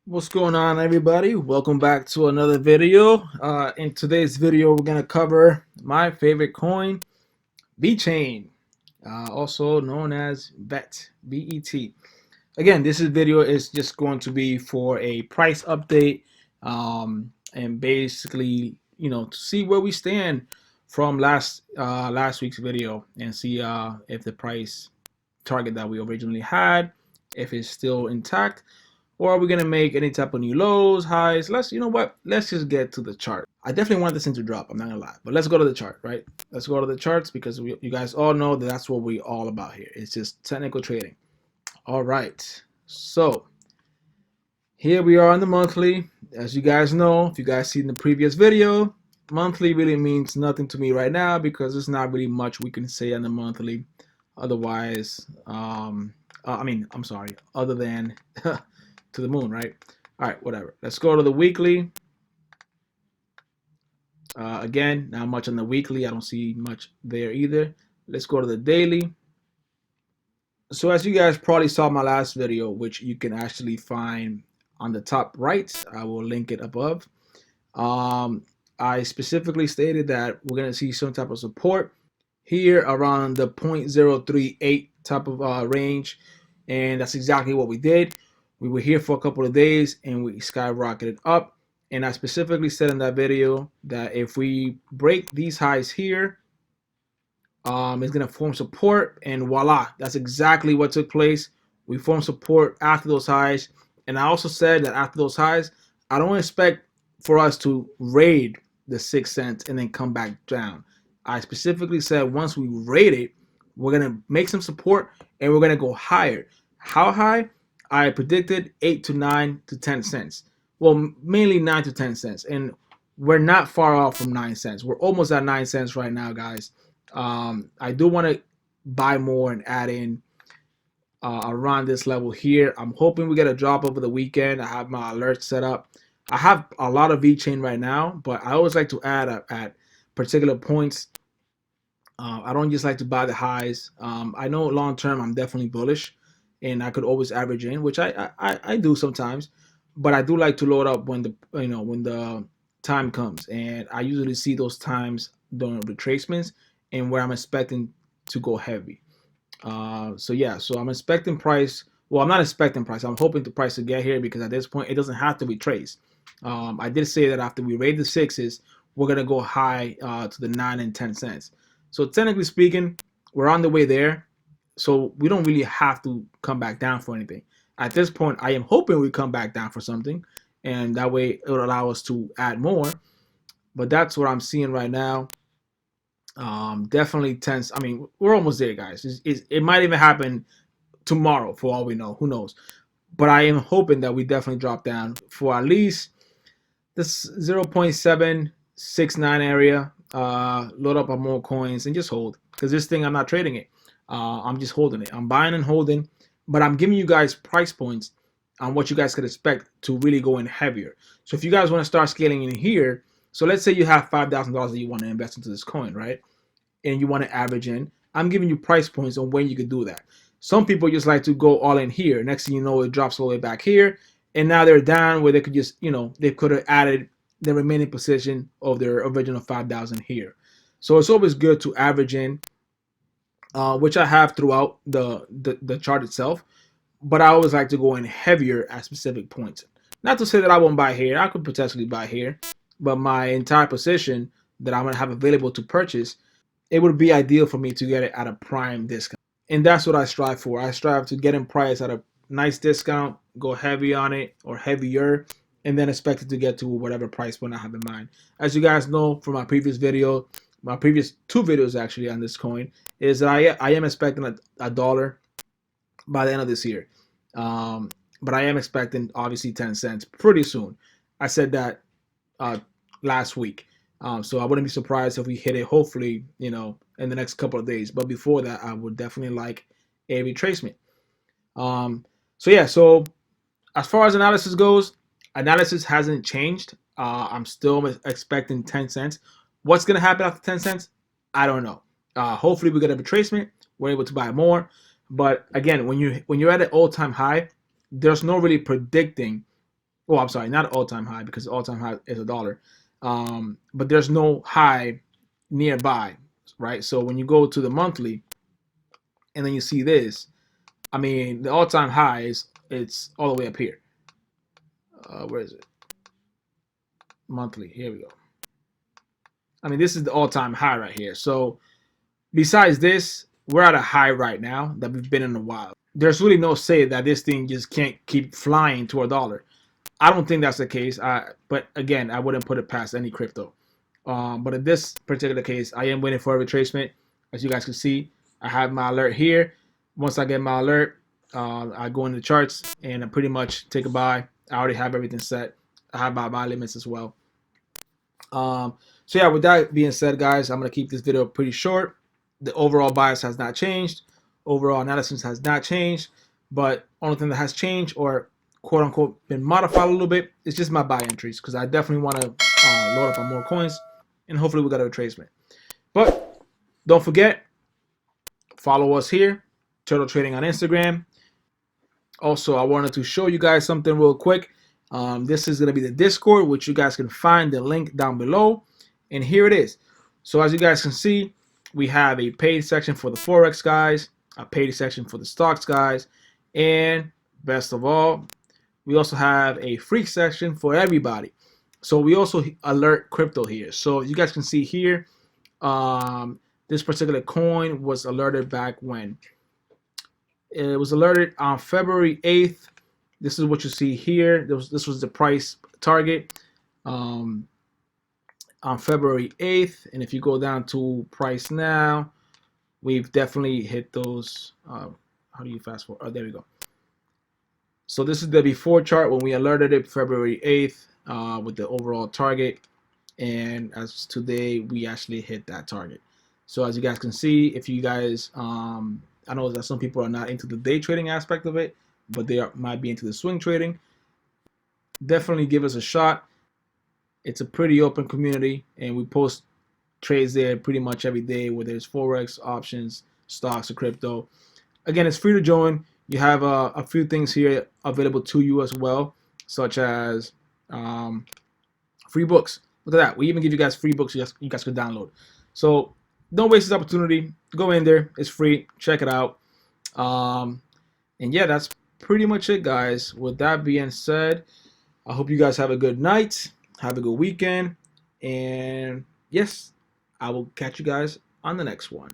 What's going on, everybody? Welcome back to another video. In today's video, we're going to cover my favorite coin, Vechain, also known as VET, VET. Again, this video is just going to be for a price update, and basically, to see where we stand from last week's video and see if the price target that we originally had, if it's still intact, or are we gonna make any type of new lows, highs? Let's just get to the chart. I definitely want this thing to drop, I'm not gonna lie, but let's go to the chart, right? Let's go to the charts because you guys all know that that's what we're all about here. It's just technical trading. All right, so here we are on the monthly. As you guys know, if you guys see in the previous video, monthly really means nothing to me right now because there's not really much we can say on the monthly. Otherwise, I'm sorry, other than to the moon, right? All right, whatever. Let's go to the weekly. Again, not much on the weekly. I don't see much there either. Let's go to the daily. So as you guys probably saw my last video, which you can actually find on the top right, I will link it above. I specifically stated that we're going to see some type of support here around the 0.038 type of range, and that's exactly what we did. We were here for a couple of days and we skyrocketed up, and I specifically said in that video that if we break these highs here, it's going to form support, and voila, that's exactly what took place. We formed support after those highs, and I also said that after those highs, I don't expect for us to raid the 6 cents and then come back down. I specifically said once we raid it, we're going to make some support and we're going to go higher. How high? I predicted 8 to 9 to 10 cents. Well, mainly 9 to 10 cents. And we're not far off from 9 cents. We're almost at 9 cents right now, guys. I do want to buy more and add in around this level here. I'm hoping we get a drop over the weekend. I have my alerts set up. I have a lot of Vechain right now, but I always like to add at particular points. I don't just like to buy the highs. I know long term I'm definitely bullish, and I could always average in, which I do sometimes, but I do like to load up when the time comes, and I usually see those times during retracements and where I'm expecting to go heavy. So yeah, so I'm expecting price. Well, I'm not expecting price. I'm hoping the price to get here because at this point it doesn't have to retrace. I did say that after we raid the sixes, we're gonna go high to the 9 and 10 cents. So technically speaking, we're on the way there. So we don't really have to come back down for anything. At this point, I am hoping we come back down for something, and that way it will allow us to add more. But that's what I'm seeing right now. Definitely tense. I mean, we're almost there, guys. It might even happen tomorrow for all we know. Who knows? But I am hoping that we definitely drop down for at least this 0.769 area. Load up on more coins and just hold, because this thing I'm not trading it. I'm just holding it. I'm buying and holding, but I'm giving you guys price points on what you guys could expect to really go in heavier. So if you guys want to start scaling in here, so let's say you have $5,000 that you want to invest into this coin, right? And you want to average in, I'm giving you price points on when you could do that. Some people just like to go all in here. Next thing you know, it drops all the way back here, and now they're down where they could just, they could have added the remaining position of their original 5,000 here. So it's always good to average in, which I have throughout the chart itself. But I always like to go in heavier at specific points. Not to say that I won't buy here. I could potentially buy here, but my entire position that I'm going to have available to purchase, it would be ideal for me to get it at a prime discount. And that's what I strive for. I strive to get in price at a nice discount, go heavy on it or heavier, and then expect it to get to whatever price point I have in mind. As you guys know from my previous video, my previous two videos actually on this coin, is that I am expecting a dollar by the end of this year. But I am expecting obviously 10 cents pretty soon. I said that last week. So I wouldn't be surprised if we hit it, hopefully, in the next couple of days. But before that, I would definitely like a retracement. So yeah, so as far as analysis goes, analysis hasn't changed. I'm still expecting 10 cents. What's going to happen after 10 cents? I don't know. Hopefully we get a retracement. We're able to buy more. But again, when you're at an all-time high, there's no really predicting Oh, I'm sorry, not all-time high, because all-time high is $1. But there's no high nearby, right? So when you go to the monthly and then you see this, I mean, the all-time high it's all the way up here. Where is it? Monthly. Here we go. I mean, this is the all-time high right here. So besides this, we're at a high right now that we've been in a while. There's really no say that this thing just can't keep flying to $1. I don't think that's the case. But again, I wouldn't put it past any crypto. But in this particular case, I am waiting for a retracement. As you guys can see, I have my alert here. Once I get my alert, I go into the charts and I pretty much take a buy. I already have everything set. I have my buy limits as well. So yeah, with that being said, guys, I'm going to keep this video pretty short. The overall bias has not changed. Overall analysis has not changed. But only thing that has changed, or quote unquote been modified a little bit, is just my buy entries, because I definitely want to load up on more coins, and hopefully we got a retracement. But don't forget, follow us here, Turtle Trading on Instagram. Also, I wanted to show you guys something real quick. This is going to be the Discord, which you guys can find the link down below. And here it is. So as you guys can see, we have a paid section for the Forex guys, a paid section for the stocks guys, and best of all, we also have a free section for everybody. So we also alert crypto here. So you guys can see here, this particular coin was alerted back when? It was alerted on February 8th. This is what you see here. This was the price target on February 8th. And if you go down to price now, we've definitely hit those. How do you fast forward? Oh, there we go. So this is the before chart when we alerted it February 8th with the overall target. And as today, we actually hit that target. So as you guys can see, if you guys, I know that some people are not into the day trading aspect of it, but they might be into the swing trading. Definitely give us a shot. It's a pretty open community, and we post trades there pretty much every day, whether it's Forex, options, stocks, or crypto. Again, it's free to join. You have a few things here available to you as well, such as free books. Look at that. We even give you guys free books you guys can download. So don't waste this opportunity. Go in there. It's free. Check it out. And yeah, that's pretty much it, guys. With that being said, I hope you guys have a good night. Have a good weekend. And yes, I will catch you guys on the next one.